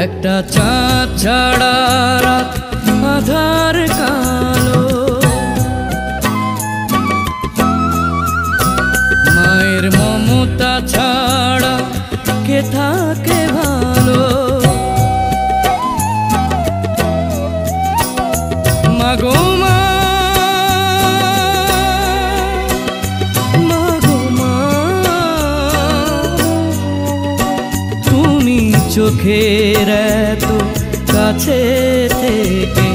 একটা চাঁদ ছাড়া রাত আধার কালো, মায়ের মমতা ছাড়া কে থাকে ভালো। মাগো মা, মাগো মা, তুমি চোখের এত কাছে থেকে